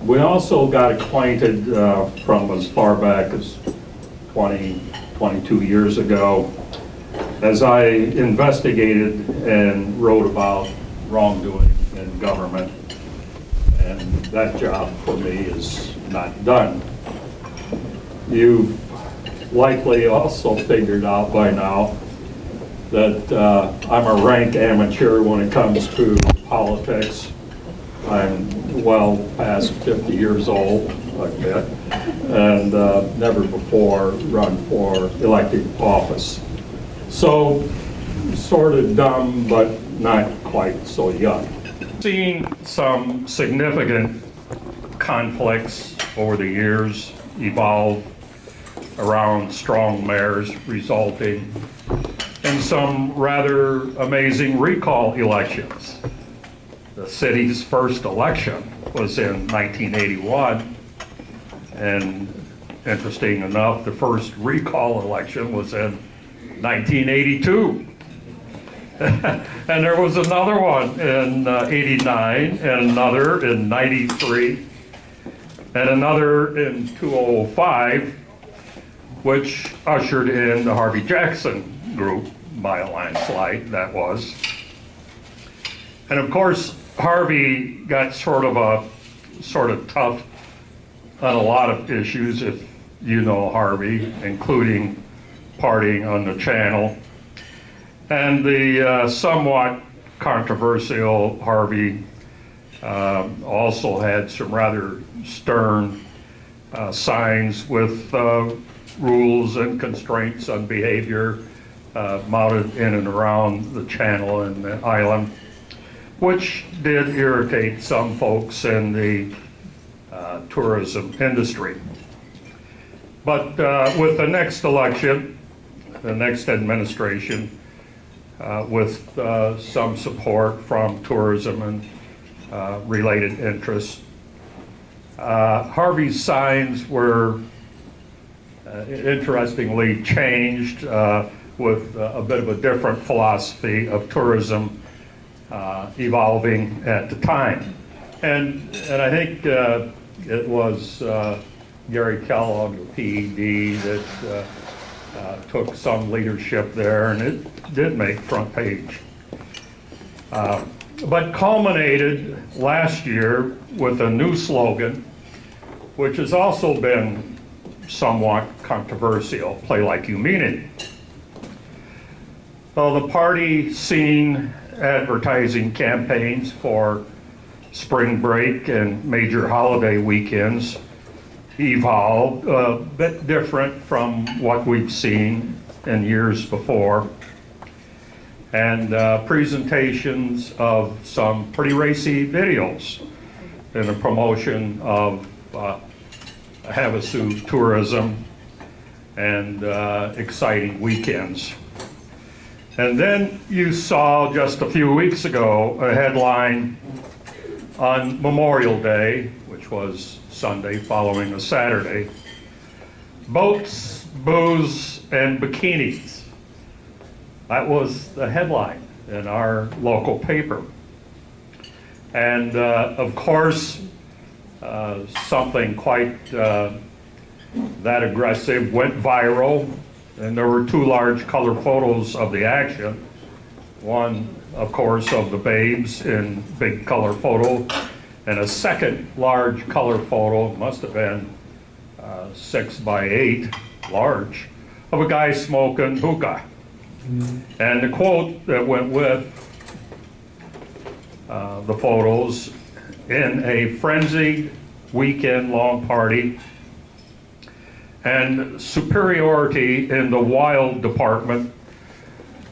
We also got acquainted from as far back as 22 years ago as I investigated and wrote about wrongdoing in government, and that job for me is not done. You've likely also figured out by now that I'm a rank amateur when it comes to politics. I'm well past 50 years old, like that, and never before run for elected office. So, sort of dumb, but not quite so young. Seen some significant conflicts over the years evolve around strong mayors, resulting in some rather amazing recall elections. The city's first election was in 1981, and interesting enough, the first recall election was in 1982. And there was another one in 89, and another in 93, and another in 2005, which ushered in the Harvey Jackson group by a landslide, that was. And of course, Harvey got sort of tough on a lot of issues, if you know Harvey, including partying on the channel. And the somewhat controversial Harvey also had some rather stern signs with rules and constraints on behavior mounted in and around the channel and the island, which did irritate some folks in the tourism industry. But with the next election, the next administration, with some support from tourism and related interests, Harvey's signs were interestingly changed with a bit of a different philosophy of tourism evolving at the time. And I think it was Gary Kellogg, the PED, that took some leadership there, and it did make front page. But culminated last year with a new slogan, which has also been somewhat controversial: play like you mean it. Well, the party seen advertising campaigns for spring break and major holiday weekends evolved a bit different from what we've seen in years before, and presentations of some pretty racy videos in the promotion of Havasu tourism and exciting weekends. And then you saw just a few weeks ago a headline on Memorial Day, which was Sunday following a Saturday: boats, booze, and bikinis. That was the headline in our local paper. And of course, something quite that aggressive went viral, and there were two large color photos of the action. One, of course, of the babes in big color photo, and a second large color photo, must have been 6 by 8, large, of a guy smoking hookah. And the quote that went with the photos: in a frenzied weekend-long party and superiority in the wild department,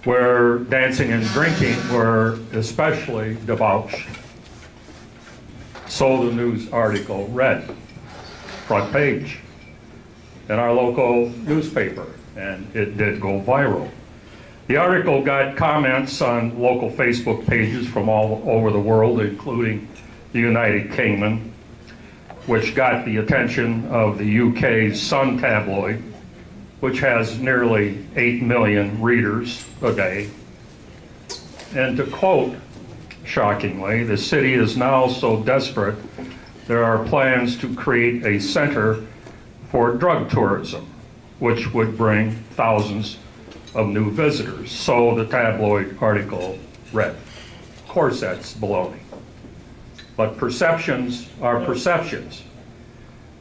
where dancing and drinking were especially debauched. So the news article read, front page in our local newspaper, and it did go viral. The article got comments on local Facebook pages from all over the world, including the United Kingdom, which got the attention of the UK's Sun tabloid, which has nearly 8 million readers a day. And to quote, shockingly, the city is now so desperate there are plans to create a center for drug tourism, which would bring thousands of new visitors. So the tabloid article read. Of course, that's baloney. But perceptions are perceptions.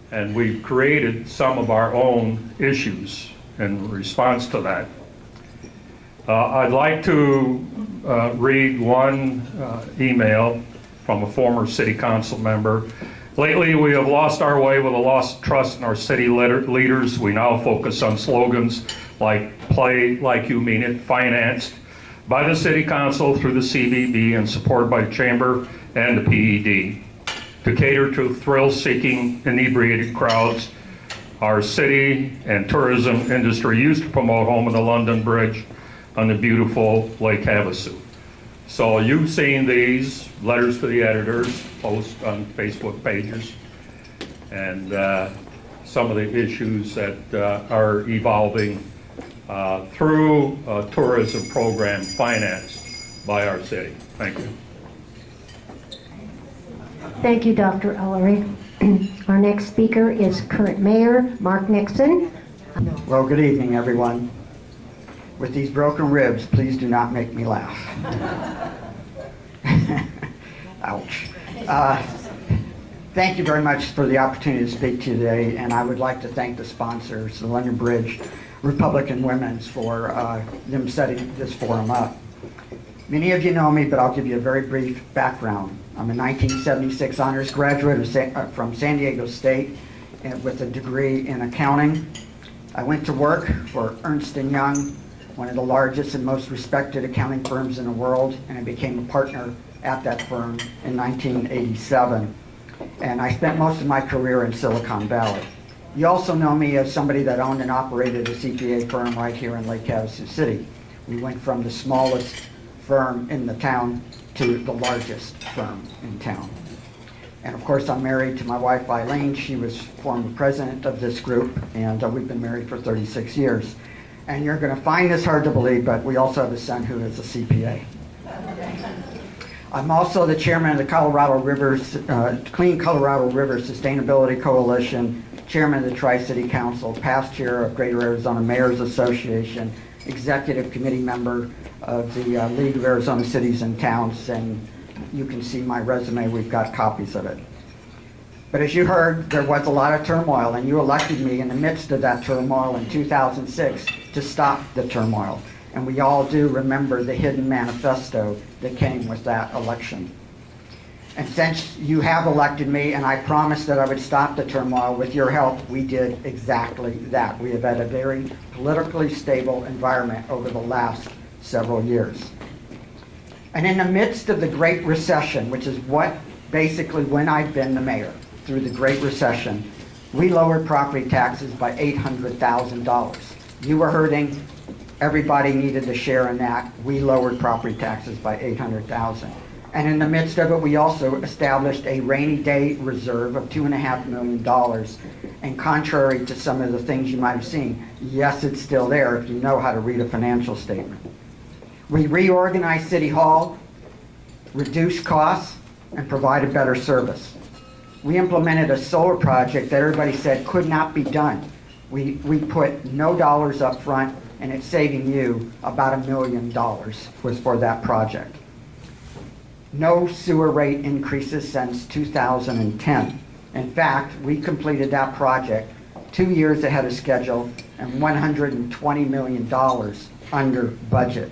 And we've created some of our own issues in response to that. I'd like to read one email from a former city council member. Lately, we have lost our way with a lost trust in our city leaders. We now focus on slogans like "play like you mean it," financed by the city council through the CBB and supported by the chamber and the PED to cater to thrill-seeking, inebriated crowds. Our city and tourism industry used to promote home in the London Bridge on the beautiful Lake Havasu. So you've seen these letters to the editors, posts on Facebook pages, and some of the issues that are evolving through a tourism program financed by our city. Thank you. Thank you, Dr. Ellery. Our next speaker is current mayor, Mark Nixon. Well, good evening, everyone. With these broken ribs, please do not make me laugh. Ouch. Thank you very much for the opportunity to speak to you today, and I would like to thank the sponsors, the London Bridge Republican Women's, for them setting this forum up. Many of you know me, but I'll give you a very brief background. I'm a 1976 honors graduate from San Diego State with a degree in accounting. I went to work for Ernst & Young, one of the largest and most respected accounting firms in the world, and I became a partner at that firm in 1987. And I spent most of my career in Silicon Valley. You also know me as somebody that owned and operated a CPA firm right here in Lake Havasu City. We went from the smallest firm in the town to the largest firm in town. And of course, I'm married to my wife, Eileen. She was former president of this group, and we've been married for 36 years. And you're going to find this hard to believe, but we also have a son who is a CPA. I'm also the chairman of the Colorado Rivers, Clean Colorado River Sustainability Coalition, chairman of the Tri-City Council, past chair of Greater Arizona Mayors Association, executive committee member of the League of Arizona Cities and Towns, and you can see my resume. We've got copies of it. But as you heard, there was a lot of turmoil, and you elected me in the midst of that turmoil in 2006 to stop the turmoil. And we all do remember the hidden manifesto that came with that election. And since you have elected me, and I promised that I would stop the turmoil, with your help, we did exactly that. We have had a very politically stable environment over the last several years. And in the midst of the Great Recession, which is what basically when I've been the mayor, through the Great Recession, we lowered property taxes by $800,000. You were hurting. Everybody needed a share in that. We lowered property taxes by $800,000. And in the midst of it, we also established a rainy day reserve of $2.5 million. And contrary to some of the things you might have seen, yes, it's still there if you know how to read a financial statement. We reorganized City Hall, reduced costs, and provided better service. We implemented a solar project that everybody said could not be done. We put no dollars up front, and it's saving you about $1 million was for that project. No sewer rate increases since 2010. In fact, we completed that project 2 years ahead of schedule and $120 million under budget.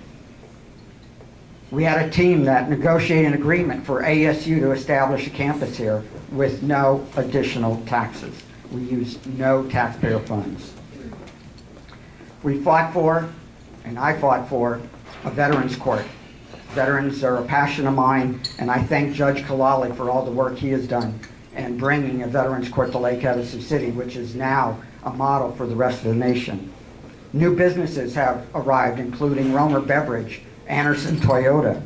We had a team that negotiated an agreement for ASU to establish a campus here with no additional taxes. We used no taxpayer funds. We fought for, and I fought for, a veterans court. Veterans are a passion of mine, and I thank Judge Kalali for all the work he has done in bringing a veterans court to Lake Havasu City, which is now a model for the rest of the nation. New businesses have arrived, including Romer Beverage, Anderson Toyota.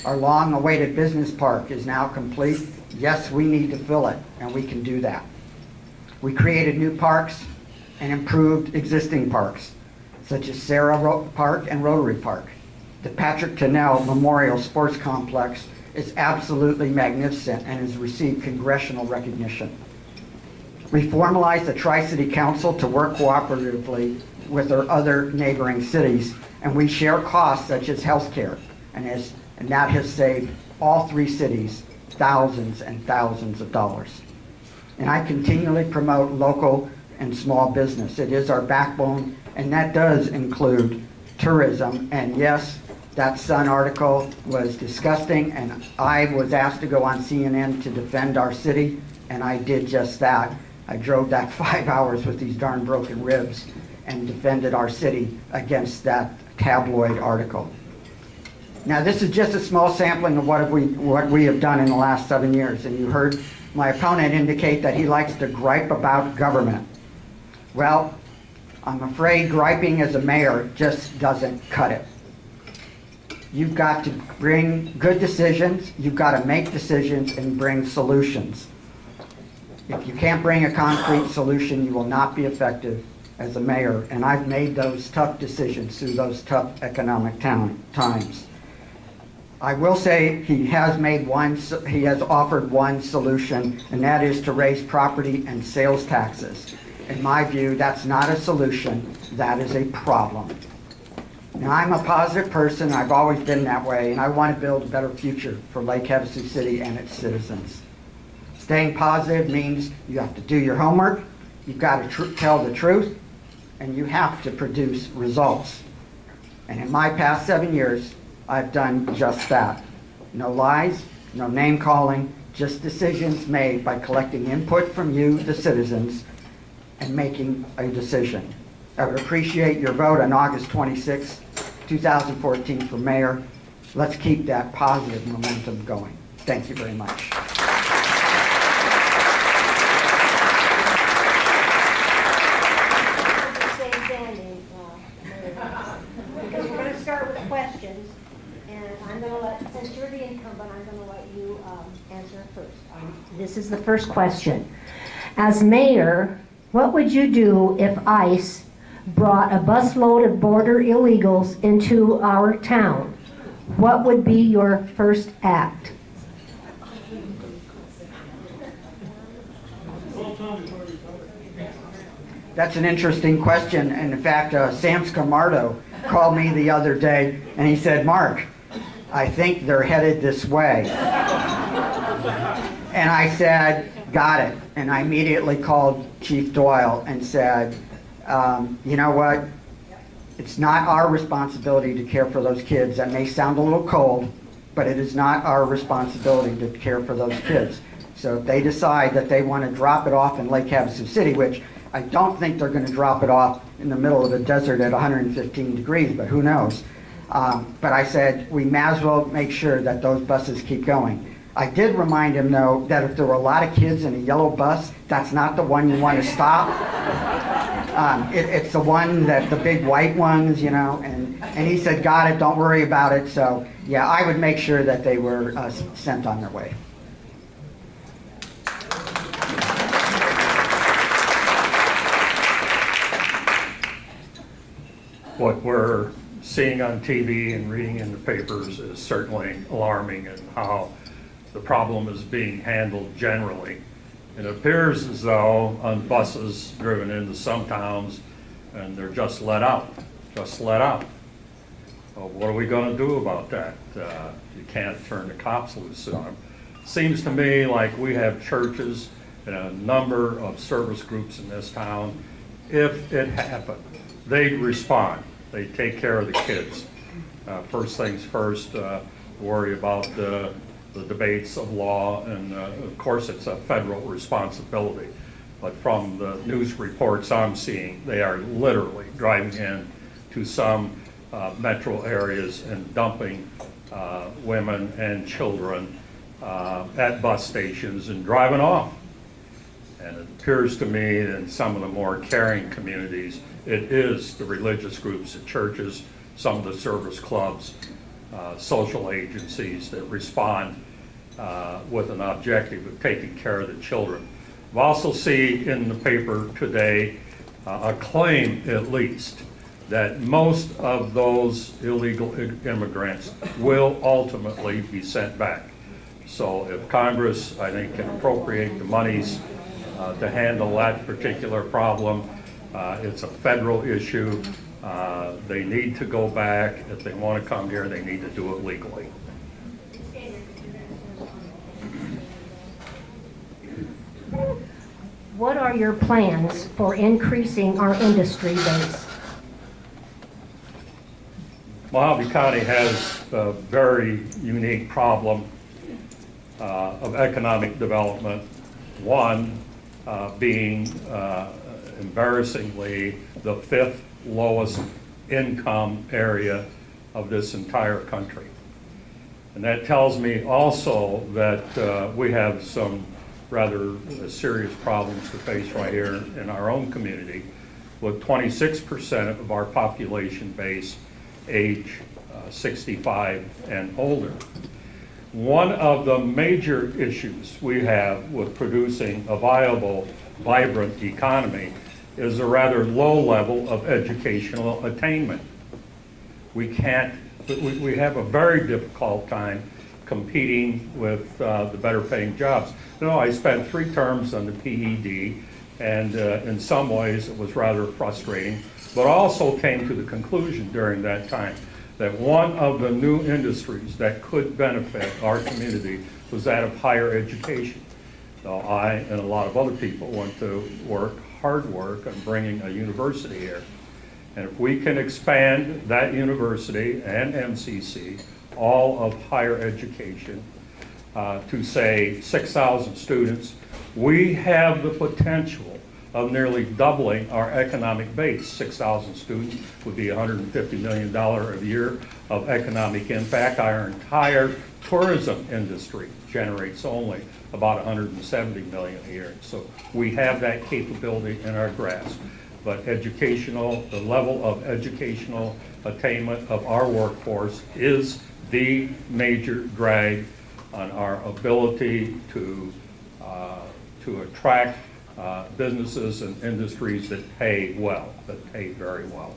Our long-awaited business park is now complete. Yes, we need to fill it, and we can do that. We created new parks and improved existing parks, such as Sarah Park and Rotary Park. The Patrick Tennell Memorial Sports Complex is absolutely magnificent and has received congressional recognition. We formalized the Tri-City Council to work cooperatively with our other neighboring cities, and we share costs such as health care, and that has saved all 3 cities thousands and thousands of dollars. And I continually promote local and small business. It is our backbone, and that does include tourism. And yes, that Sun article was disgusting, and I was asked to go on CNN to defend our city, and I did just that. I drove that 5 hours with these darn broken ribs and defended our city against that tabloid article. Now, this is just a small sampling of what we have done in the last 7 years, and you heard my opponent indicate that he likes to gripe about government. Well, I'm afraid griping as a mayor just doesn't cut it. You've got to bring good decisions, you've got to make decisions and bring solutions. If you can't bring a concrete solution, you will not be effective as a mayor, and I've made those tough decisions through those tough economic times. I will say he has offered one solution, and that is to raise property and sales taxes. In my view, that's not a solution, that is a problem. Now, I'm a positive person, I've always been that way, and I want to build a better future for Lake Havasu City and its citizens. Staying positive means you have to do your homework, you've got to tell the truth, and you have to produce results. And in my past 7 years, I've done just that. No lies, no name calling, just decisions made by collecting input from you, the citizens, and making a decision. I would appreciate your vote on August 26, 2014 for mayor. Let's keep that positive momentum going. Thank you very much. Because we're going to start with questions, and I'm going to let, since you're the incumbent, I'm going to let you answer first. This is the first question. As mayor, what would you do if ICE brought a busload of border illegals into our town? What would be your first act? That's an interesting question, and in fact, Sam Scamardo called me the other day, and he said, "Mark, I think they're headed this way." And I said, "Got it." And I immediately called Chief Doyle and said, you know what? It's not our responsibility to care for those kids. That may sound a little cold, but it is not our responsibility to care for those kids. So if they decide that they want to drop it off in Lake Havasu City, which I don't think they're going to drop it off in the middle of the desert at 115 degrees, but who knows? But I said, we may as well make sure that those buses keep going. I did remind him, though, that if there were a lot of kids in a yellow bus, that's not the one you want to stop. It's the one that the big white ones, you know, and he said, "Got it, don't worry about it." So, yeah, I would make sure that they were sent on their way. What we're seeing on TV and reading in the papers is certainly alarming, and how the problem is being handled generally. It appears as though on buses driven into some towns, and they're just let out. Well, what are we going to do about that? You can't turn the cops loose on them. Seems to me like we have churches and a number of service groups in this town. If it happened, they'd respond. They'd take care of the kids. First things first, worry about the debates of law, and of course it's a federal responsibility. But from the news reports I'm seeing, they are literally driving in to some metro areas and dumping women and children at bus stations and driving off. And it appears to me that in some of the more caring communities, it is the religious groups, the churches, some of the service clubs, social agencies that respond with an objective of taking care of the children. We also see in the paper today a claim, at least, that most of those illegal immigrants will ultimately be sent back. So if Congress, I think, can appropriate the monies to handle that particular problem, it's a federal issue. They need to go back. If they want to come here, they need to do it legally. What are your plans for increasing our industry base? Mojave County has a very unique problem of economic development. One being embarrassingly the 5th lowest income area of this entire country. And that tells me also that we have some rather serious problems to face right here in our own community, with 26% of our population base age 65 and older. One of the major issues we have with producing a viable, vibrant economy is a rather low level of educational attainment. We have a very difficult time competing with the better paying jobs. You know, I spent 3 terms on the PED, and in some ways it was rather frustrating, but also came to the conclusion during that time that one of the new industries that could benefit our community was that of higher education. So I and a lot of other people want to hard work on bringing a university here. And if we can expand that university and MCC, all of higher education, to say 6,000 students, we have the potential of nearly doubling our economic base. 6,000 students would be $150 million a year of economic impact. Our entire tourism industry generates only about $170 million a year. So we have that capability in our grasp. But the level of educational attainment of our workforce is the major drag on our ability to attract businesses and industries that pay well, that pay very well.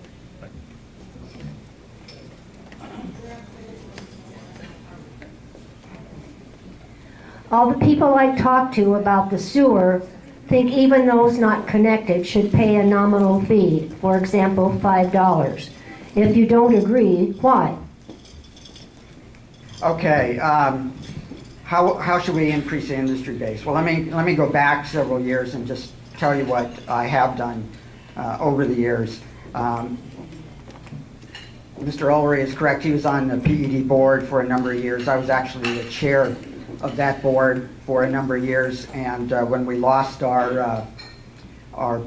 All the people I talked to about the sewer think even those not connected should pay a nominal fee, for example, $5. If you don't agree, why? Okay, how should we increase the industry base? Well, let me go back several years and just tell you what I have done over the years. Mr. Ulrey is correct. He was on the PED board for a number of years. I was actually the chair of that board for a number of years, and when we lost our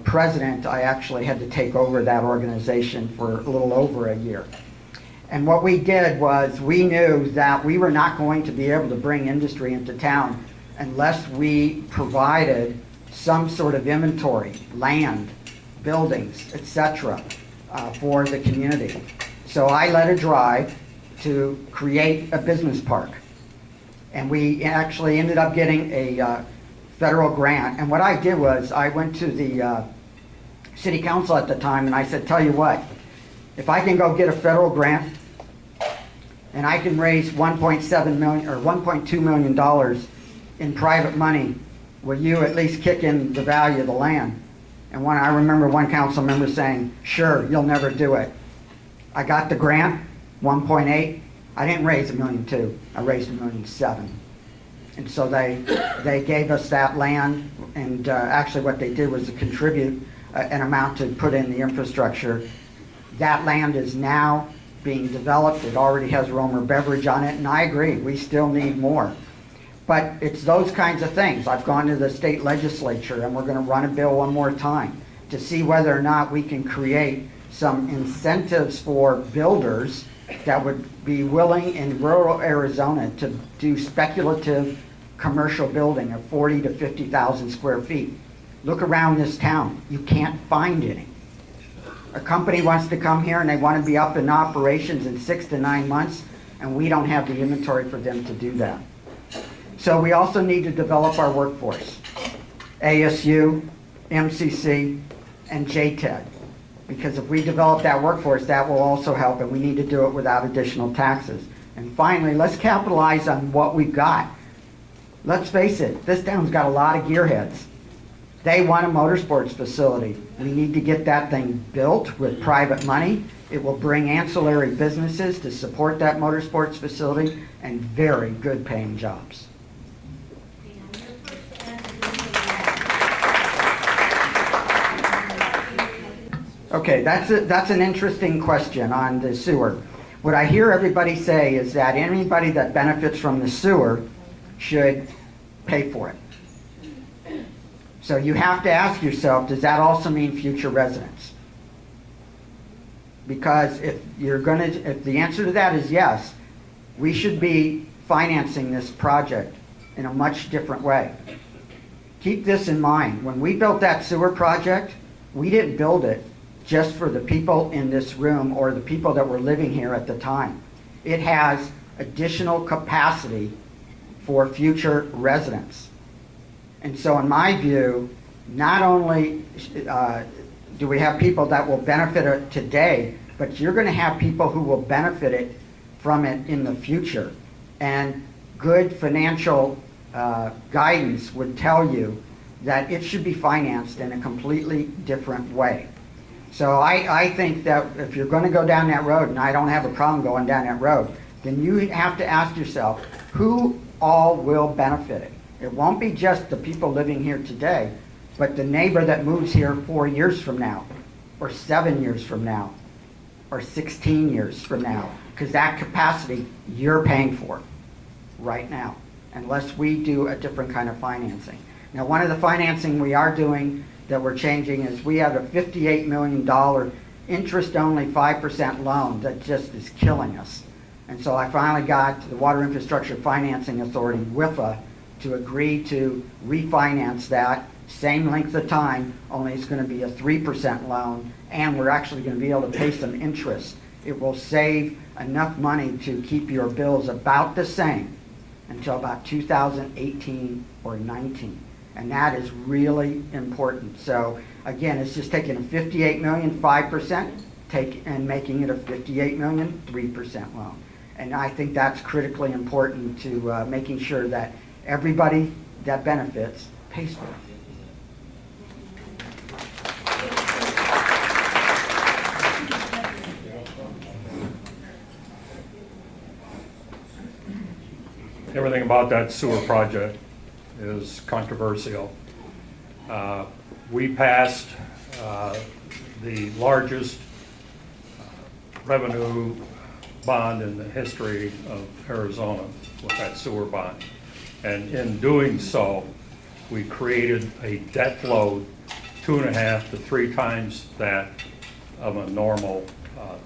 president, I actually had to take over that organization for a little over a year. And what we did was we knew that we were not going to be able to bring industry into town unless we provided some sort of inventory, land, buildings, etc., for the community. So I led a drive to create a business park. And we actually ended up getting a federal grant. And what I did was I went to the city council at the time and I said, tell you what, if I can go get a federal grant and I can raise $1.7 million or $1.2 million in private money, will you at least kick in the value of the land? And I remember one council member saying, sure, you'll never do it. I got the grant, 1.8. I didn't raise $1.2 million. I raised $1.7 million. And so they gave us that land, and actually what they did was to contribute an amount to put in the infrastructure. That land is now being developed. It already has Romer Beverage on it, and I agree, we still need more. But it's those kinds of things. I've gone to the state legislature, and we're going to run a bill one more time to see whether or not we can create some incentives for builders that would be willing in rural Arizona to do speculative commercial building of 40 to 50,000 square feet. Look around this town. You can't find any. A company wants to come here and they want to be up in operations in 6 to 9 months, and we don't have the inventory for them to do that. So we also need to develop our workforce. ASU, MCC, and JTED. Because if we develop that workforce, that will also help, and we need to do it without additional taxes. And finally, let's capitalize on what we've got. Let's face it, this town's got a lot of gearheads. They want a motorsports facility. We need to get that thing built with private money. It will bring ancillary businesses to support that motorsports facility and very good paying jobs. Okay, that's an interesting question on the sewer. What I hear everybody say is that anybody that benefits from the sewer should pay for it. So you have to ask yourself, does that also mean future residents? Because if the answer to that is yes, we should be financing this project in a much different way. Keep this in mind. When we built that sewer project, we didn't build it just for the people in this room or the people that were living here at the time. It has additional capacity for future residents. And so in my view, not only do we have people that will benefit it today, but you're going to have people who will benefit from it in the future. And good financial guidance would tell you that it should be financed in a completely different way. So I think that if you're going to go down that road, and I don't have a problem going down that road, then you have to ask yourself, who all will benefit it? It won't be just the people living here today, but the neighbor that moves here 4 years from now, or 7 years from now, or 16 years from now, because that capacity you're paying for right now, unless we do a different kind of financing. Now, one of the financing we are doing that we're changing is we have a $58 million interest-only 5% loan that just is killing us. And so I finally got the Water Infrastructure Financing Authority, WIFA, to agree to refinance that, same length of time, only it's going to be a 3% loan, and we're actually going to be able to pay some interest. It will save enough money to keep your bills about the same until about 2018 or 19. And that is really important. So again, it's just taking a $58 million 5% and making it a $58 million 3% loan. And I think that's critically important to making sure that everybody that benefits pays for it. Everything about that sewer project is controversial. We passed the largest revenue bond in the history of Arizona with that sewer bond. And in doing so, we created a debt load 2.5 to 3 times that of a normal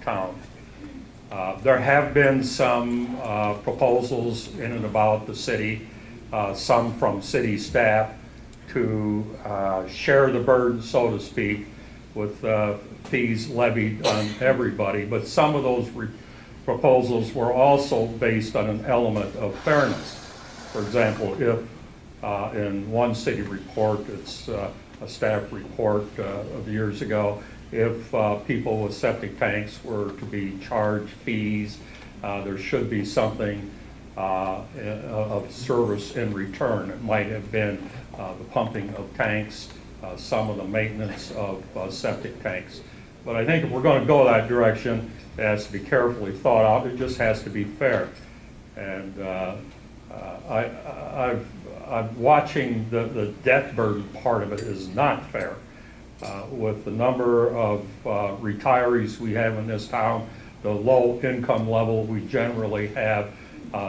town. There have been some proposals in and about the city, some from city staff, to share the burden, so to speak, with fees levied on everybody. But some of those proposals were also based on an element of fairness. For example, if in one city report, it's a staff report of years ago, if people with septic tanks were to be charged fees, there should be something of service in return. It might have been the pumping of tanks, some of the maintenance of septic tanks. But I think if we're going to go that direction, it has to be carefully thought out. It just has to be fair. And I'm watching the debt burden part of it is not fair. With the number of retirees we have in this town, the low income level we generally have,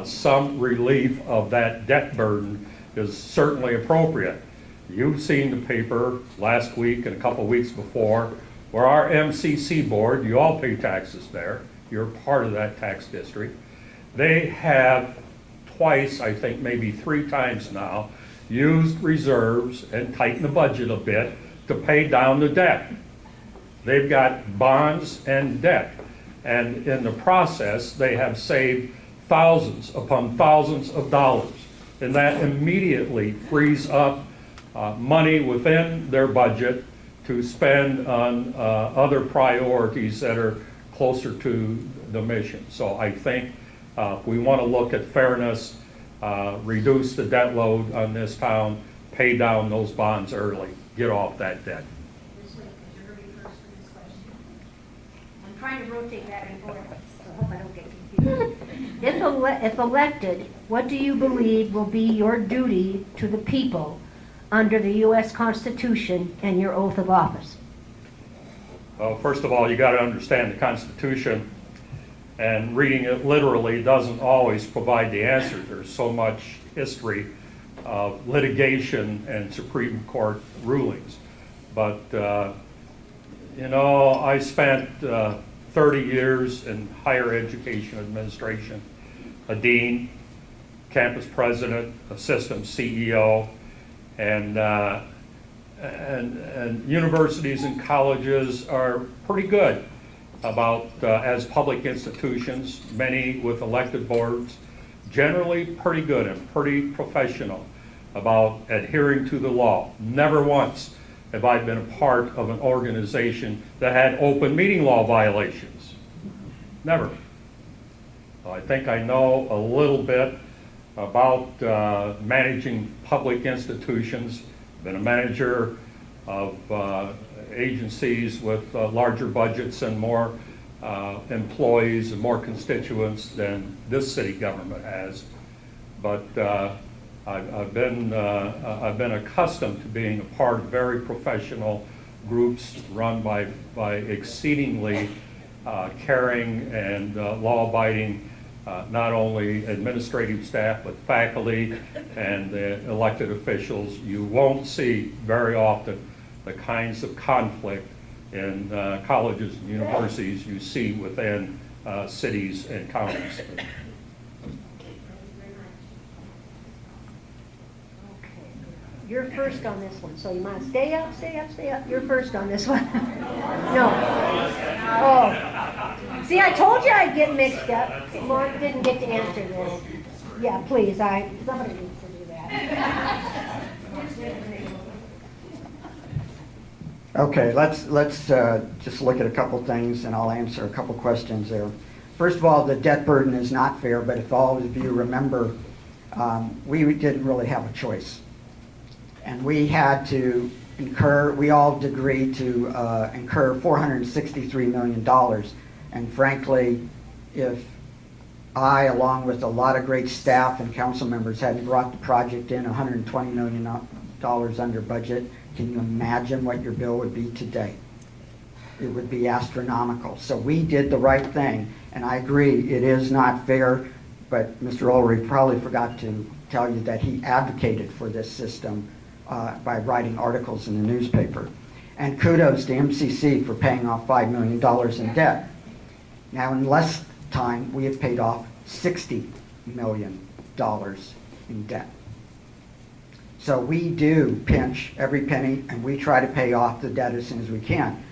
some relief of that debt burden is certainly appropriate. You've seen the paper last week and a couple weeks before where our MCC board, you all pay taxes there, you're part of that tax district, they have twice, I think maybe 3 times now, used reserves and tightened the budget a bit to pay down the debt. They've got bonds and debt, and in the process they have saved thousands upon thousands of dollars, and that immediately frees up money within their budget to spend on other priorities that are closer to the mission. So I think we want to look at fairness. reduce the debt load on this town, pay down those bonds early, get off that debt. This way, because you're going to be first for this question. I'm trying to rotate back and forth, so I hope I don't get confused. If elected, what do you believe will be your duty to the people under the U.S. Constitution and your oath of office? Well, first of all, you got to understand the Constitution, and reading it literally doesn't always provide the answer. There's so much history of litigation and Supreme Court rulings. But, you know, I spent 30 years in higher education administration, a dean, campus president, assistant CEO, and universities and colleges are pretty good about, as public institutions, many with elected boards, generally pretty good and pretty professional about adhering to the law. Never once have I been a part of an organization that had open meeting law violations. Never. I think I know a little bit about managing public institutions. Been a manager of agencies with larger budgets and more employees and more constituents than this city government has. But I've been accustomed to being a part of very professional groups run by exceedingly caring and law-abiding not only administrative staff, but faculty and the elected officials. You won't see very often the kinds of conflict in colleges and universities you see within cities and counties. You're first on this one, so you might stay up, stay up, stay up. You're first on this one. No. Oh. See, I told you I'd get mixed up. Mark didn't get to answer this. Yeah, please, somebody needs to do that. Okay, let's just look at a couple things, and I'll answer a couple questions there. First of all, the debt burden is not fair, but if all of you remember, we didn't really have a choice. And we had to we all agreed to incur $463 million. And frankly, if I, along with a lot of great staff and council members, hadn't brought the project in $120 million under budget, can you imagine what your bill would be today? It would be astronomical. So we did the right thing, and I agree, it is not fair, but Mr. Ulrich probably forgot to tell you that he advocated for this system by writing articles in the newspaper. And kudos to MCC for paying off $5 million in debt. Now in less time, we have paid off $60 million in debt. So we do pinch every penny, and we try to pay off the debt as soon as we can.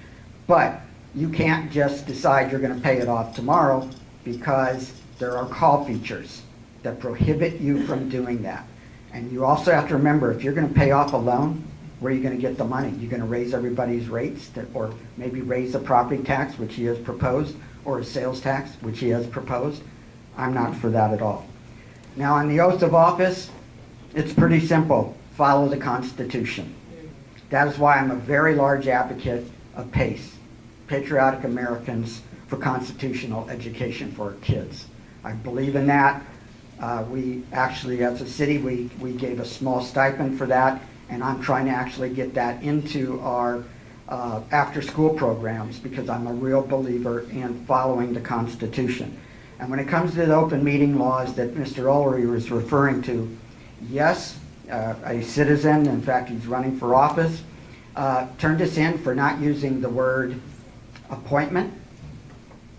But you can't just decide you're going to pay it off tomorrow, because there are call features that prohibit you from doing that. And you also have to remember, if you're going to pay off a loan, where are you going to get the money? You're going to raise everybody's rates, or maybe raise the property tax, which he has proposed, or a sales tax, which he has proposed. I'm not for that at all. Now on the oath of office, it's pretty simple. Follow the Constitution. That is why I'm a very large advocate of PACE, Patriotic Americans for Constitutional Education for our kids. I believe in that. We actually, as a city, we gave a small stipend for that, and I'm trying to actually get that into our after-school programs, because I'm a real believer in following the Constitution. And when it comes to the open meeting laws that Mr. Ulrich was referring to, yes, a citizen, in fact he's running for office, turned us in for not using the word appointment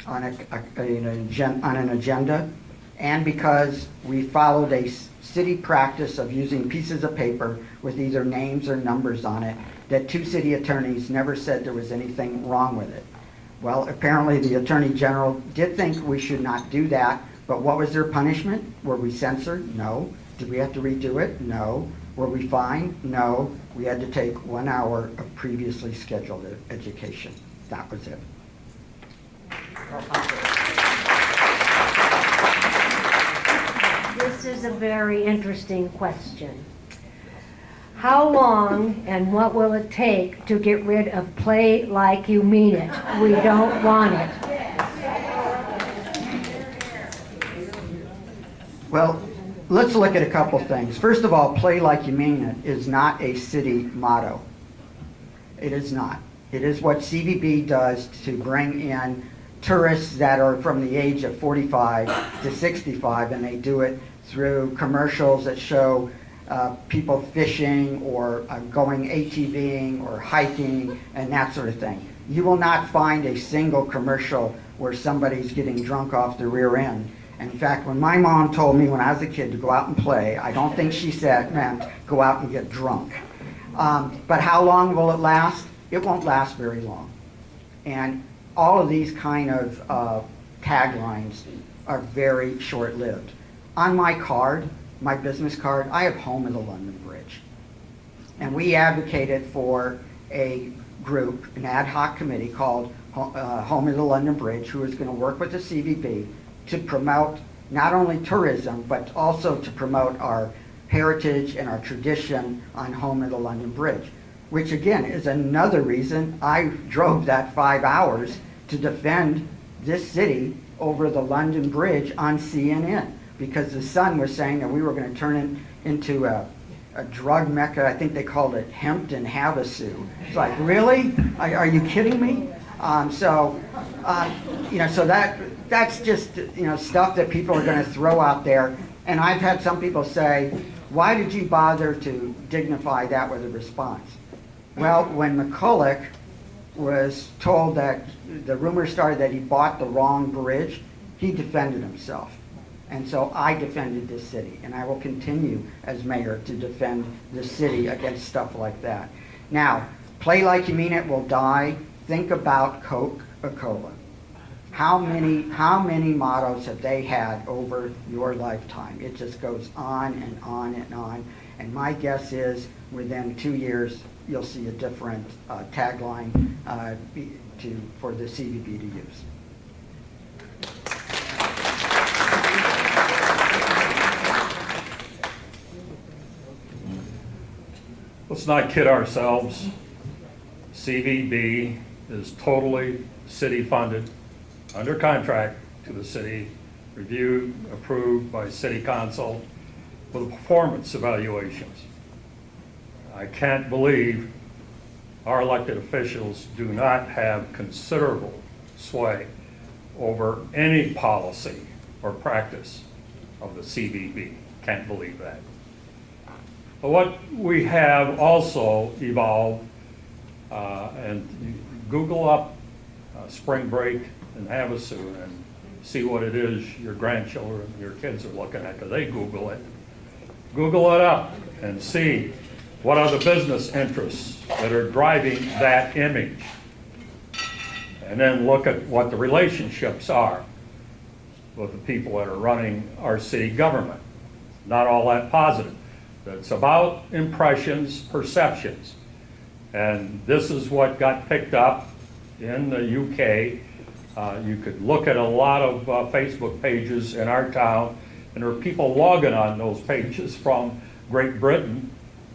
on an agenda, and because we followed a city practice of using pieces of paper with either names or numbers on it, that two city attorneys never said there was anything wrong with it. Well, apparently the Attorney General did think we should not do that, but what was their punishment? Were we censored? No. Did we have to redo it? No. Were we fined? No. We had to take 1 hour of previously scheduled education. That was it. This This is a very interesting question. How long and what will it take to get rid of play like you mean it? We don't want it. Well, let's look at a couple things. First of all, play like you mean it is not a city motto. It is not. It is what CVB does to bring in tourists that are from the age of 45 to 65, and they do it through commercials that show people fishing or going ATVing or hiking and that sort of thing. You will not find a single commercial where somebody's getting drunk off the rear end. In fact, when my mom told me when I was a kid to go out and play, I don't think she said meant go out and get drunk. But how long will it last? It won't last very long. And all of these kind of taglines are very short-lived. On my card, my business card, I have Home of the London Bridge. And we advocated for a group, an ad hoc committee called Home of the London Bridge, who is going to work with the CVB to promote not only tourism, but also to promote our heritage and our tradition on Home of the London Bridge, which again is another reason I drove that 5 hours to defend this city over the London Bridge on CNN, because the Sun was saying that we were going to turn it into a drug mecca. I think they called it Hempton Havasu. It's like, really? Are you kidding me? So that's just stuff that people are going to throw out there. And I've had some people say, why did you bother to dignify that with a response? Well, when McCulloch was told that the rumor started that he bought the wrong bridge, he defended himself. And so I defended this city, and I will continue as mayor to defend the city against stuff like that. Now, play like you mean it will die. Think about Coca-Cola. How many mottos have they had over your lifetime? It just goes on and on and on. And my guess is within 2 years, you'll see a different tagline for the CVB to use. Let's not kid ourselves. CVB is totally city funded, under contract to the city, reviewed, approved by city council with performance evaluations. I can't believe our elected officials do not have considerable sway over any policy or practice of the CVB. Can't believe that. But what we have also evolved, and Google up spring break in Havasu and see what it is your grandchildren, your kids are looking at, because they Google it. Google it up and see what are the business interests that are driving that image. And then look at what the relationships are with the people that are running our city government. Not all that positive. It's about impressions, perceptions. And this is what got picked up in the UK. You could look at a lot of Facebook pages in our town, and there are people logging on those pages from Great Britain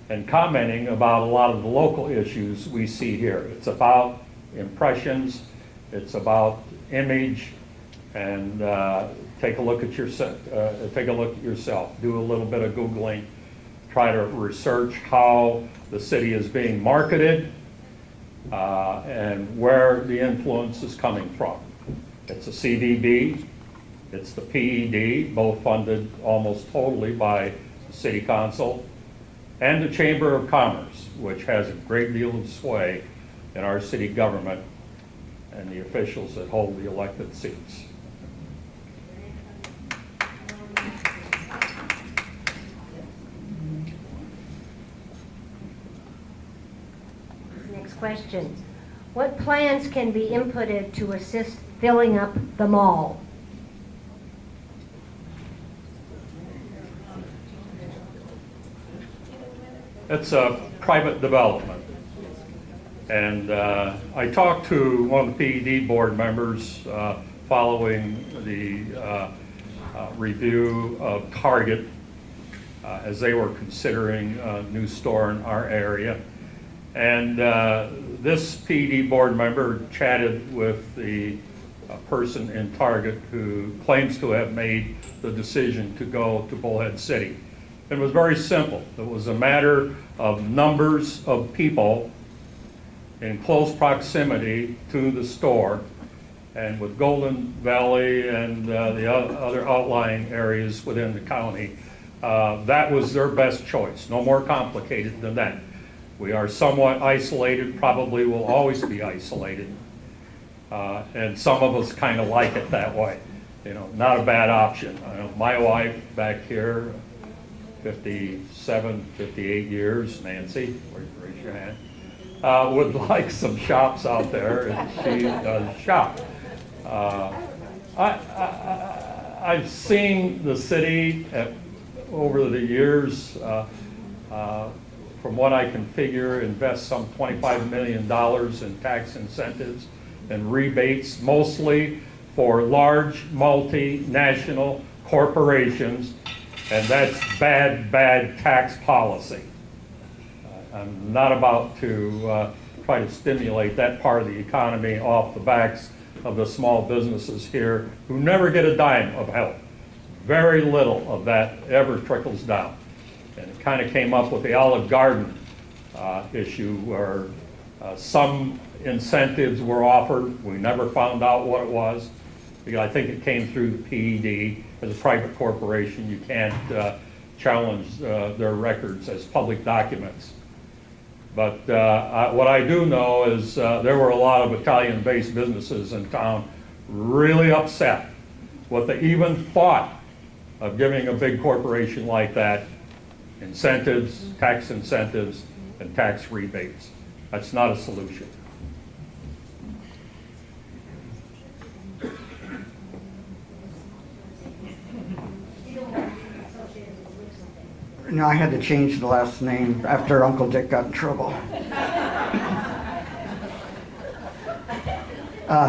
and commenting about a lot of the local issues we see here. It's about impressions, it's about image, and take a look at yourself. Do a little bit of Googling. Try to research how the city is being marketed and where the influence is coming from. It's a CVB, it's the PED, both funded almost totally by the City Council, and the Chamber of Commerce, which has a great deal of sway in our city government and the officials that hold the elected seats. Next question. What plans can be inputted to assist filling up the mall? It's a private development. And I talked to one of the PED board members following the review of Target as they were considering a new store in our area. And this PD board member chatted with the person in Target who claims to have made the decision to go to Bullhead City. It was very simple. It was a matter of numbers of people in close proximity to the store, and with Golden Valley and the other outlying areas within the county, that was their best choice. No more complicated than that. We are somewhat isolated, probably will always be isolated, and some of us kind of like it that way. You know, not a bad option. I know my wife back here, 57, 58 years, Nancy, raise your hand, would like some shops out there, and she does shop. I've seen the city over the years, from what I can figure, invest some $25 million in tax incentives and rebates, mostly for large multinational corporations, and that's bad, bad tax policy. I'm not about to try to stimulate that part of the economy off the backs of the small businesses here who never get a dime of help. Very little of that ever trickles down. And it kind of came up with the Olive Garden issue where some incentives were offered. We never found out what it was, because I think it came through the PED. As a private corporation, you can't challenge their records as public documents. But what I do know is there were a lot of Italian-based businesses in town really upset with the even thought of giving a big corporation like that incentives, tax incentives, and tax rebates. That's not a solution. No, I had to change the last name after Uncle Dick got in trouble.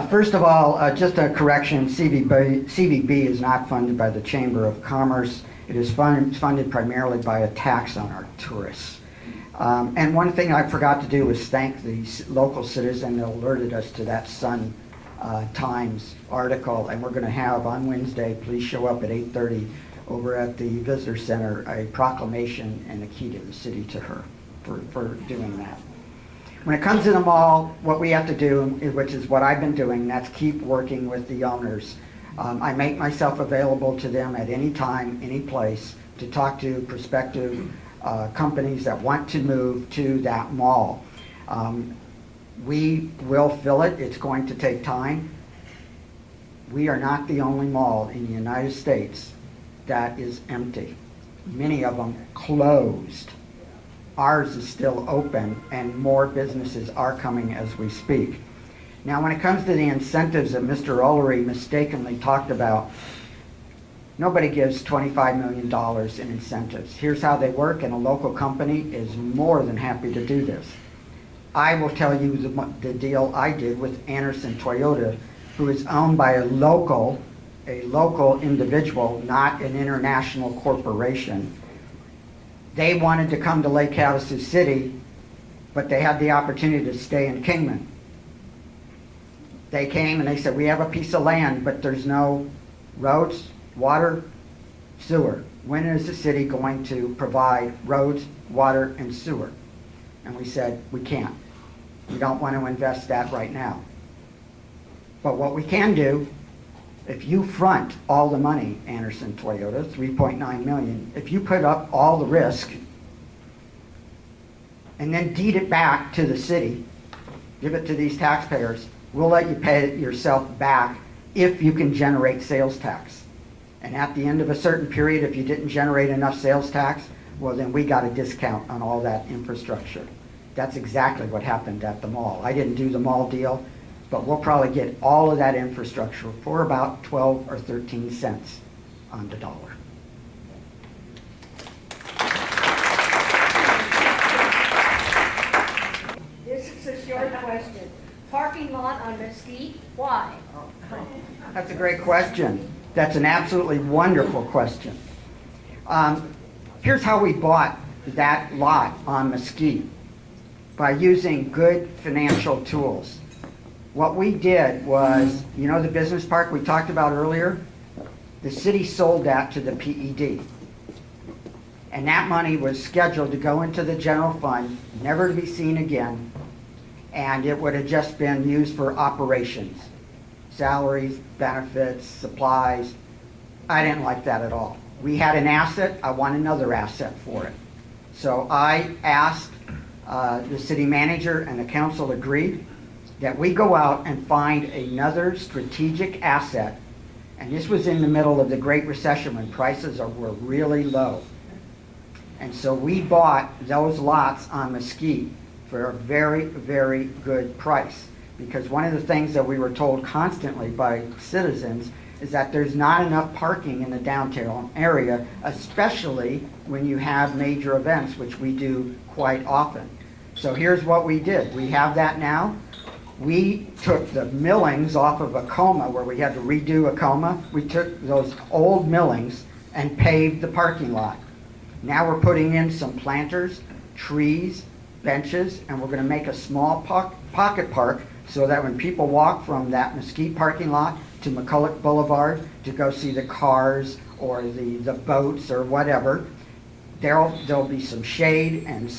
First of all, just a correction, CVB is not funded by the Chamber of Commerce. It is funded primarily by a tax on our tourists. And one thing I forgot to do was thank the local citizen that alerted us to that Sun Times article, and we're going to have on Wednesday, please show up at 8:30 over at the Visitor Center, a proclamation and a key to the city to her for doing that. When it comes to the mall, what we have to do, which is what I've been doing, that's keep working with the owners. I make myself available to them at any time, any place, to talk to prospective companies that want to move to that mall. We will fill it. It's going to take time. We are not the only mall in the United States that is empty. Many of them closed. Ours is still open, and more businesses are coming as we speak. Now, when it comes to the incentives that Mr. Ullery mistakenly talked about, nobody gives $25 million in incentives. Here's how they work, and a local company is more than happy to do this. I will tell you the deal I did with Anderson Toyota, who is owned by a local individual, not an international corporation. They wanted to come to Lake Havasu City, but they had the opportunity to stay in Kingman. They came and they said, we have a piece of land, but there's no roads, water, sewer. When is the city going to provide roads, water, and sewer? And we said, we can't. We don't want to invest that right now. But what we can do, if you front all the money, Anderson Toyota, $3.9 million, if you put up all the risk and then deed it back to the city, give it to these taxpayers, we'll let you pay it yourself back if you can generate sales tax. And at the end of a certain period, if you didn't generate enough sales tax, well, then we got a discount on all that infrastructure. That's exactly what happened at the mall. I didn't do the mall deal, but we'll probably get all of that infrastructure for about 12 or 13 cents on the dollar. This is a short question. Parking lot on Mesquite, why? That's a great question. That's an absolutely wonderful question. Here's how we bought that lot on Mesquite, by using good financial tools. What we did was, you know the business park we talked about earlier? The city sold that to the PED. And that money was scheduled to go into the general fund, never to be seen again, and it would have just been used for operations. Salaries, benefits, supplies. I didn't like that at all. We had an asset, I want another asset for it. So I asked the city manager, and the council agreed that we go out and find another strategic asset. And this was in the middle of the Great Recession when prices were really low. And so we bought those lots on Mesquite for a very, very good price. Because one of the things that we were told constantly by citizens is that there's not enough parking in the downtown area, especially when you have major events, which we do quite often. So here's what we did. We have that now. We took the millings off of Acoma, where we had to redo Acoma. We took those old millings and paved the parking lot. Now we're putting in some planters, trees, benches, and we're going to make a small pocket park so that when people walk from that Mesquite parking lot to McCulloch Boulevard to go see the cars or the boats or whatever, there'll be some shade and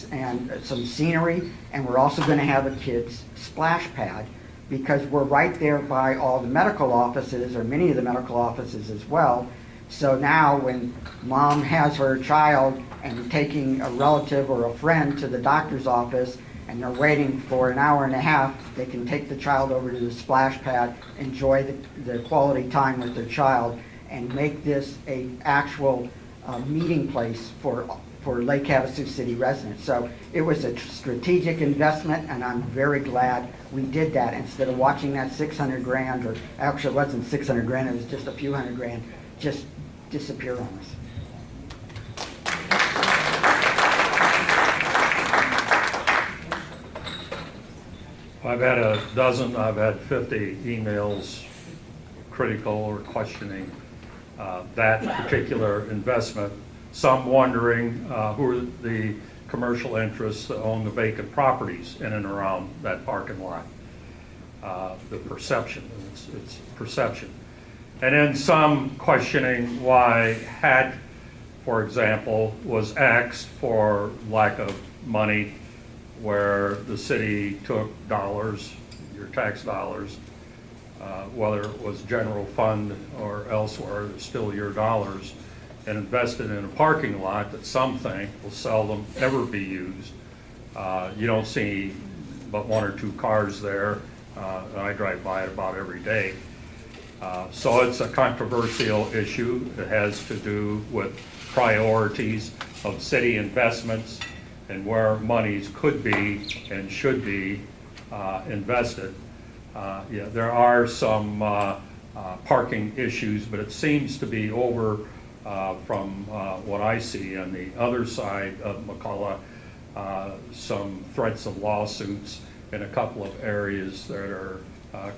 some scenery, and we're also going to have a kids splash pad because we're right there by all the medical offices, or many of the medical offices as well. So now when mom has her child and taking a relative or a friend to the doctor's office and they're waiting for an hour and a half, they can take the child over to the splash pad, enjoy the quality time with their child, and make this a actual meeting place for Lake Havasu City residents. So it was a strategic investment, and I'm very glad we did that instead of watching that 600 grand, or actually it wasn't 600 grand, it was just a few hundred grand, just disappear on us. I've had a dozen, I've had 50 emails critical or questioning that particular investment. Some wondering who are the commercial interests that own the vacant properties in and around that parking lot. The perception, it's perception. And then some questioning why HAT, for example, was axed for lack of money, where the city took dollars, your tax dollars, whether it was general fund or elsewhere, it's still your dollars, and invested in a parking lot that some think will seldom ever be used. You don't see but one or two cars there. I drive by it about every day. So it's a controversial issue. It has to do with priorities of city investments and where monies could be and should be invested. Yeah, there are some parking issues, but it seems to be over from what I see on the other side of McCulloch. Some threats of lawsuits in a couple of areas that are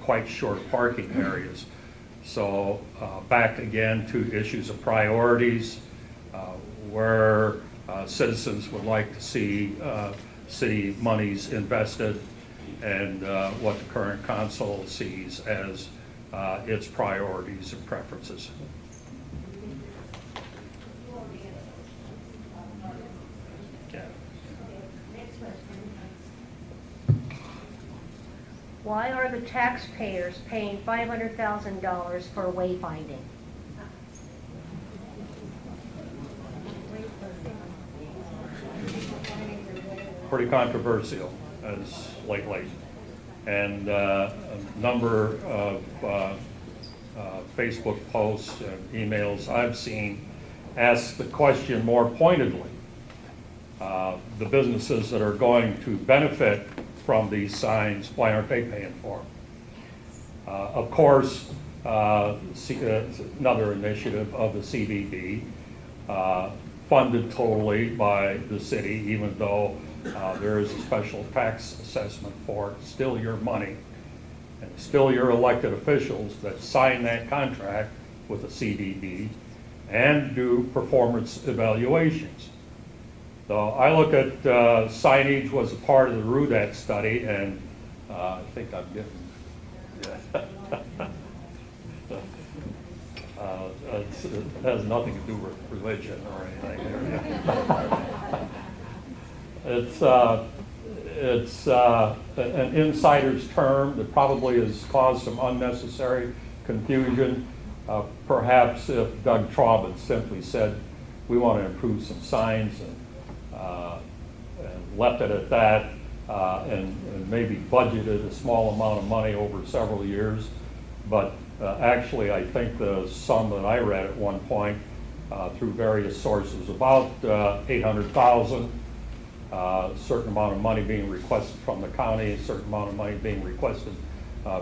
quite short parking areas. So back again to issues of priorities, where citizens would like to see city monies invested, and what the current council sees as its priorities and preferences. Why are the taxpayers paying $500,000 for wayfinding? Pretty controversial as lately, and a number of Facebook posts and emails I've seen ask the question more pointedly. The businesses that are going to benefit from these signs, why aren't they paying for them? Of course, another initiative of the CBB, funded totally by the city, even though there is a special tax assessment for it. Still your money, and still your elected officials that sign that contract with the CBB and do performance evaluations. So I look at signage was a part of the RUDAT study, and I think I'm getting, it has nothing to do with religion or anything. It's an insider's term that probably has caused some unnecessary confusion. Perhaps if Doug Traub had simply said, we want to improve some signs, and left it at that, and maybe budgeted a small amount of money over several years. But actually, I think the sum that I read at one point through various sources, about 800,000, a certain amount of money being requested from the county, a certain amount of money being requested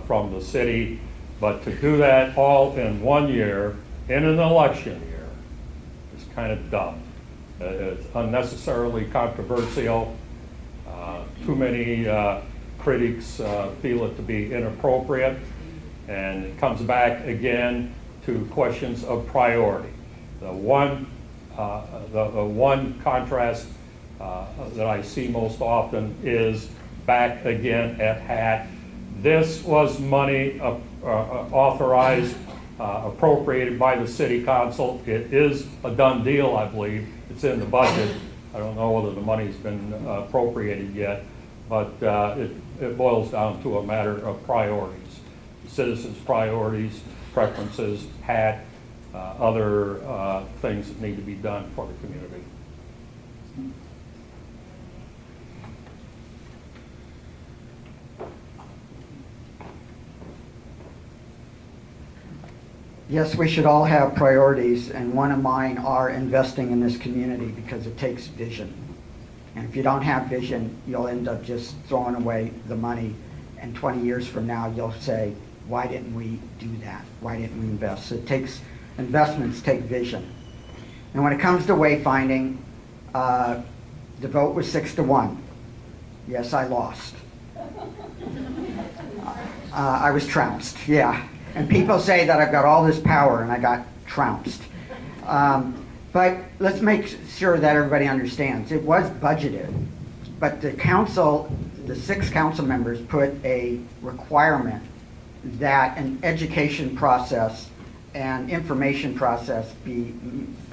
from the city. But to do that all in 1 year, in an election year, is kind of dumb. It's unnecessarily controversial. Too many critics feel it to be inappropriate. And it comes back again to questions of priority. The one contrast that I see most often is back again at HAT. This was money authorized, appropriated by the city council. It is a done deal, I believe. It's in the budget. I don't know whether the money's been appropriated yet, but it boils down to a matter of priorities. Citizens' priorities, preferences, HAT, other things that need to be done for the community. Yes, we should all have priorities, and one of mine are investing in this community because it takes vision. And if you don't have vision, you'll end up just throwing away the money, and 20 years from now, you'll say, why didn't we do that? Why didn't we invest? So investments take vision. And when it comes to wayfinding, the vote was 6-1. Yes, I lost. I was trounced, yeah. And people say that I've got all this power and I got trounced. But let's make sure that everybody understands. It was budgeted, but the council, the 6 council members put a requirement that an education process and information process be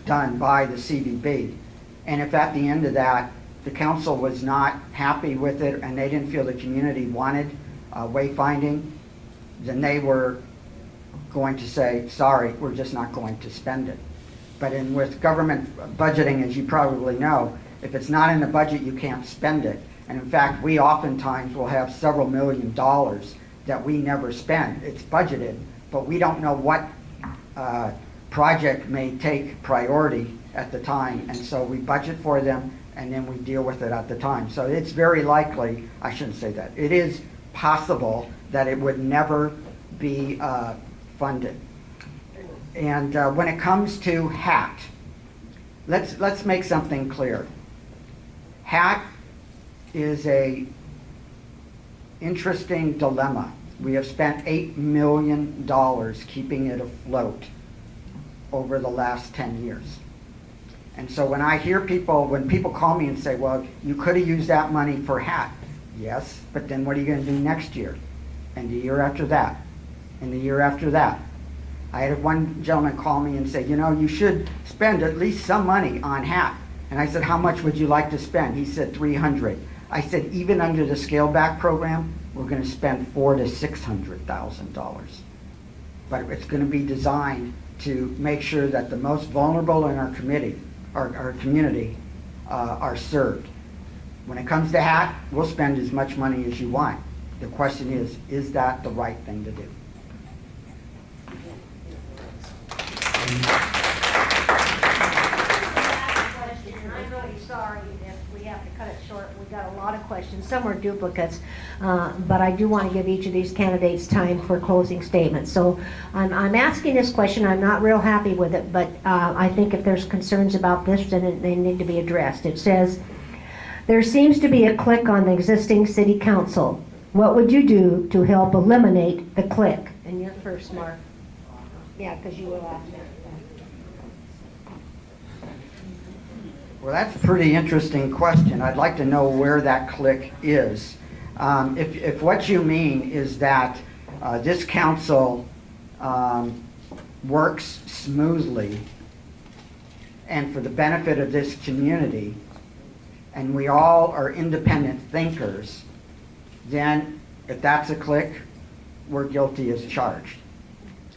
done by the CVB. And if at the end of that, the council was not happy with it and they didn't feel the community wanted wayfinding, then they were going to say, sorry, we're just not going to spend it. But with government budgeting, as you probably know, if it's not in the budget, you can't spend it. And in fact, we oftentimes will have several $million that we never spend. It's budgeted, but we don't know what project may take priority at the time. And so we budget for them and then we deal with it at the time. So it's very likely, I shouldn't say that, it is possible that it would never be funded. And when it comes to HAT, let's make something clear. HAT is a interesting dilemma. We have spent $8 million keeping it afloat over the last 10 years. And so when I hear people, when people call me and say, well, you could have used that money for HAT. Yes, but then what are you going to do next year? And the year after that? And the year after that? I had one gentleman call me and say, you know, you should spend at least some money on HAT. And I said, how much would you like to spend? He said, $300,000. I said, even under the scale back program, we're going to spend $400,000 to $600,000. But it's going to be designed to make sure that the most vulnerable in our community are served. When it comes to HAT, we'll spend as much money as you want. The question is that the right thing to do? I'm really sorry if we have to cut it short. We got a lot of questions. Some are duplicates, but I do want to give each of these candidates time for closing statements. So I'm asking this question. I'm not real happy with it, but I think if there's concerns about this, then they need to be addressed. It says, there seems to be a clique on the existing city council. What would you do to help eliminate the clique? And you're first, Mark. Yeah, because you were last. Well, that's a pretty interesting question. I'd like to know where that click is. If what you mean is that this council works smoothly and for the benefit of this community, and we all are independent thinkers, then if that's a click, we're guilty as charged.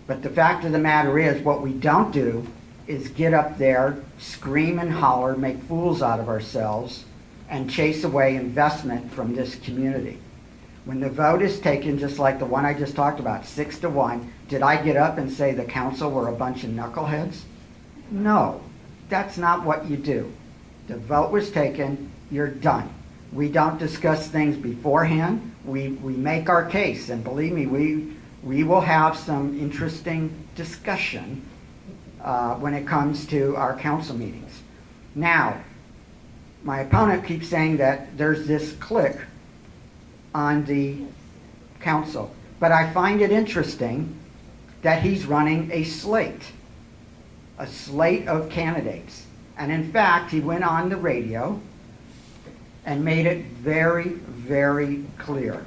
But the fact of the matter is, what we don't do is get up there, scream and holler, make fools out of ourselves, and chase away investment from this community. When the vote is taken, just like the one I just talked about, 6-1, did I get up and say the council were a bunch of knuckleheads? No, that's not what you do. The vote was taken, you're done. We don't discuss things beforehand. We make our case, and believe me, we will have some interesting discussion when it comes to our council meetings. Now, my opponent keeps saying that there's this clique on the council, but I find it interesting that he's running a slate of candidates. And in fact, he went on the radio and made it very, very clear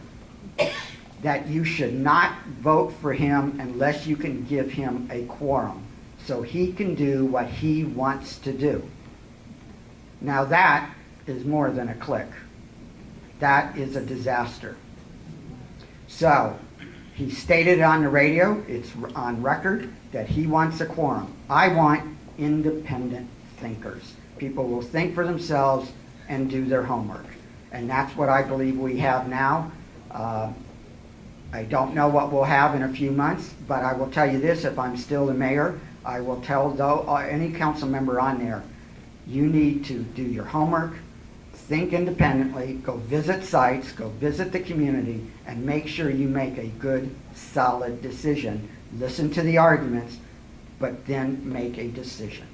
that you should not vote for him unless you can give him a quorum so he can do what he wants to do. Now that is more than a clique. That is a disaster. So he stated on the radio, it's on record, that he wants a quorum. I want independent thinkers. People will think for themselves and do their homework. And that's what I believe we have now. I don't know what we'll have in a few months, but I will tell you this, if I'm still the mayor, I will tell any council member on there, you need to do your homework, think independently, go visit sites, go visit the community, and make sure you make a good, solid decision. Listen to the arguments, but then make a decision.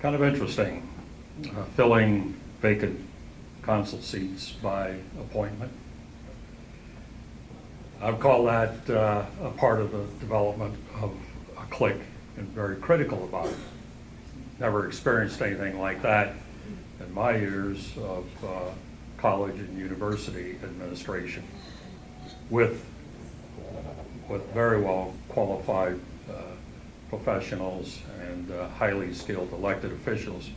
Kind of interesting, filling vacant council seats by appointment. I would call that a part of the development of a clique, and very critical about it. Never experienced anything like that in my years of college and university administration with very well qualified professionals and highly skilled elected officials.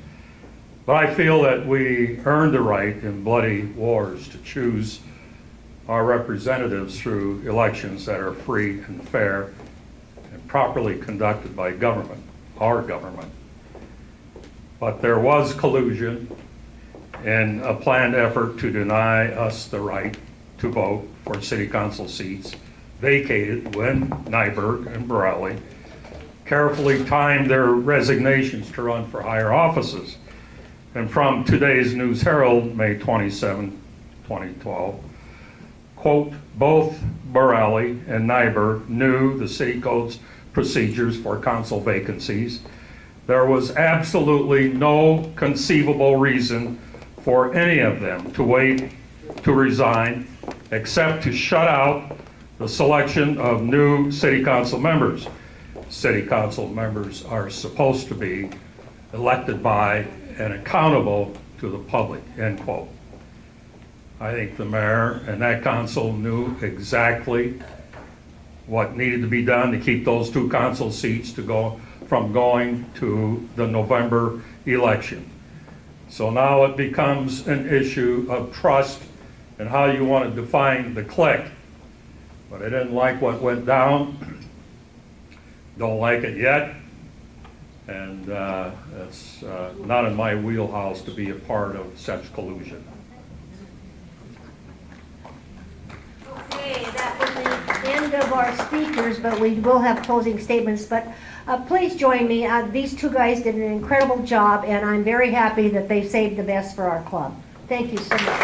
But I feel that we earned the right in bloody wars to choose our representatives through elections that are free and fair and properly conducted by government, our government. But there was collusion and a planned effort to deny us the right to vote for city council seats vacated when Nyberg and Borelli carefully timed their resignations to run for higher offices. And from today's News Herald, May 27, 2012, quote, both Borelli and Nyberg knew the city code's procedures for council vacancies. There was absolutely no conceivable reason for any of them to wait to resign except to shut out the selection of new city council members. City council members are supposed to be elected by and accountable to the public, end quote. I think the mayor and that council knew exactly what needed to be done to keep those two council seats from going to the November election. So now it becomes an issue of trust and how you want to define the clique. But I didn't like what went down. Don't like it yet. And it's not in my wheelhouse to be a part of such collusion. Okay, that was the end of our speakers, but we will have closing statements. But please join me. These two guys did an incredible job, and I'm very happy that they saved the best for our club. Thank you so much.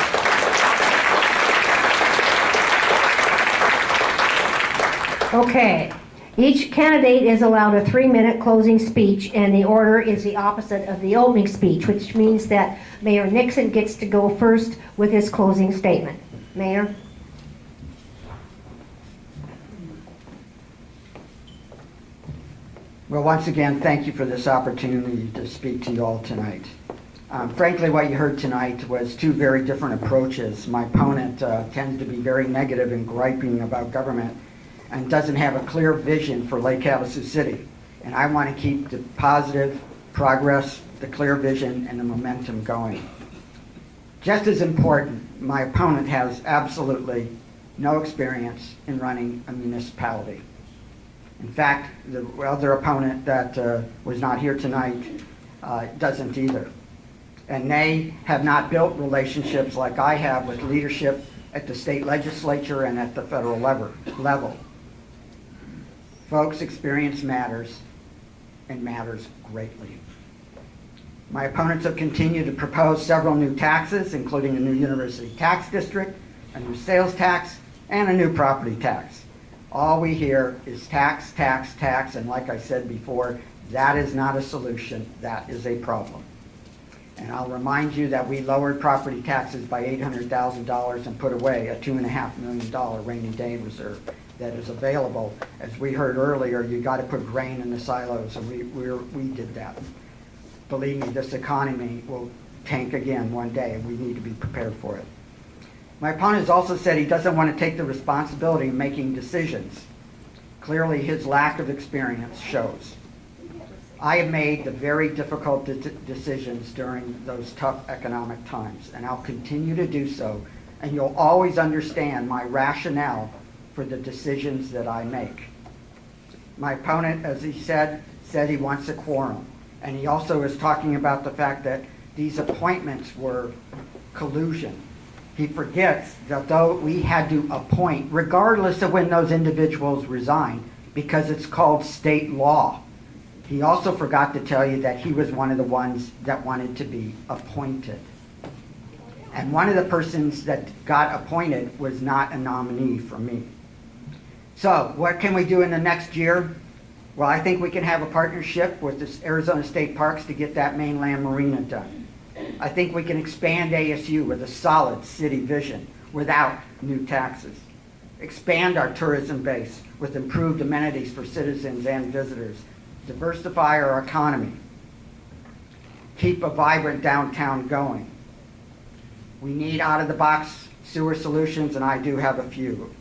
Okay. Each candidate is allowed a 3-minute closing speech, and the order is the opposite of the opening speech, which means that Mayor Nixon gets to go first with his closing statement. Mayor? Well, once again, thank you for this opportunity to speak to you all tonight. Frankly, what you heard tonight was two very different approaches. My opponent tends to be very negative and griping about government and doesn't have a clear vision for Lake Havasu City. And I want to keep the positive progress, the clear vision, and the momentum going. Just as important, my opponent has absolutely no experience in running a municipality. In fact, the other opponent that was not here tonight doesn't either. And they have not built relationships like I have with leadership at the state legislature and at the federal level. Folks, experience matters, and matters greatly. My opponents have continued to propose several new taxes, including a new university tax district, a new sales tax, and a new property tax. All we hear is tax, tax, tax, and like I said before, that is not a solution, that is a problem. And I'll remind you that we lowered property taxes by $800,000 and put away a $2.5 million rainy day reserve that is available. As we heard earlier, you got to put grain in the silos, and we did that. Believe me, this economy will tank again one day, and we need to be prepared for it. My opponent has also said he doesn't want to take the responsibility of making decisions. Clearly, his lack of experience shows. I have made the very difficult decisions during those tough economic times, and I'll continue to do so, and you'll always understand my rationale for the decisions that I make. My opponent, as he said he wants a quorum, and he also is talking about the fact that these appointments were collusion. He forgets that though we had to appoint, regardless of when those individuals resigned, because it's called state law. He also forgot to tell you that he was one of the ones that wanted to be appointed. And one of the persons that got appointed was not a nominee from me. So what can we do in the next year? Well, I think we can have a partnership with the Arizona State Parks to get that mainland marina done. I think we can expand ASU with a solid city vision without new taxes. Expand our tourism base with improved amenities for citizens and visitors. Diversify our economy. Keep a vibrant downtown going. We need out-of-the-box sewer solutions, and I do have a few.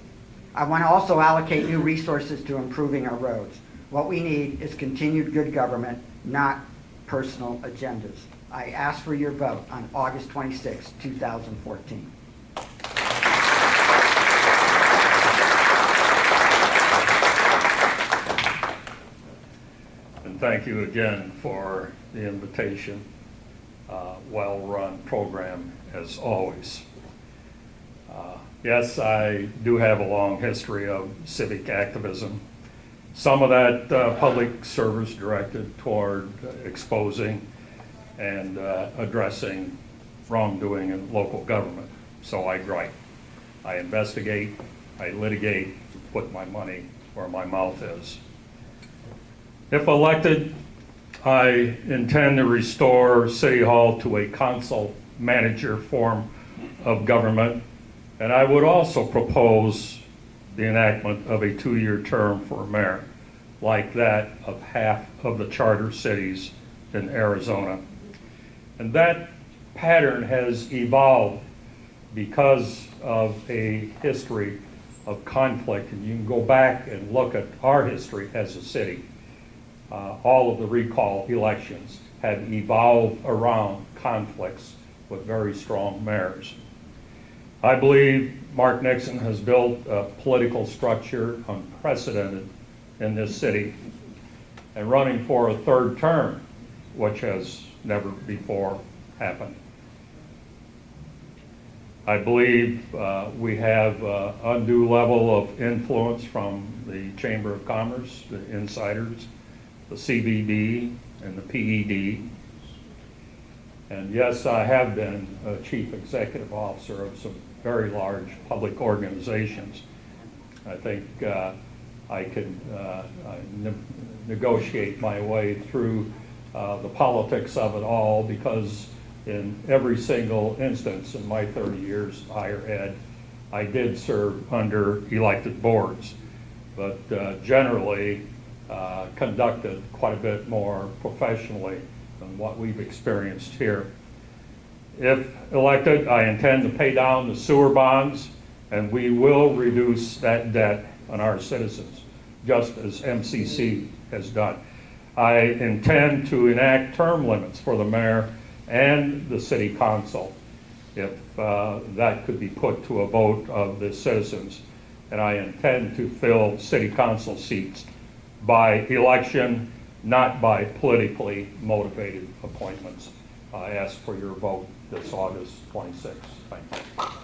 I want to also allocate new resources to improving our roads. What we need is continued good government, not personal agendas. I ask for your vote on August 26, 2014. And thank you again for the invitation. Well-run program as always. Yes, I do have a long history of civic activism. Some of that public service directed toward exposing and addressing wrongdoing in local government. So I write, I investigate, I litigate, put my money where my mouth is. If elected, I intend to restore City Hall to a council manager form of government, and I would also propose the enactment of a 2-year term for mayor, like that of half of the charter cities in Arizona. And that pattern has evolved because of a history of conflict, and you can go back and look at our history as a city. All of the recall elections have evolved around conflicts with very strong mayors. I believe Mark Nixon has built a political structure unprecedented in this city, and running for a 3rd term, which has never before happened. I believe we have undue level of influence from the Chamber of Commerce, the insiders, the CBD, and the PED. And yes, I have been a chief executive officer of some very large public organizations. I think I can negotiate my way through the politics of it all, because in every single instance in my 30 years of higher ed, I did serve under elected boards. But generally, conducted quite a bit more professionally than what we've experienced here. If elected, I intend to pay down the sewer bonds, and we will reduce that debt on our citizens, just as MCC has done. I intend to enact term limits for the mayor and the city council, if that could be put to a vote of the citizens. And I intend to fill city council seats by election, not by politically motivated appointments. I ask for your vote this August 26th. Thank you.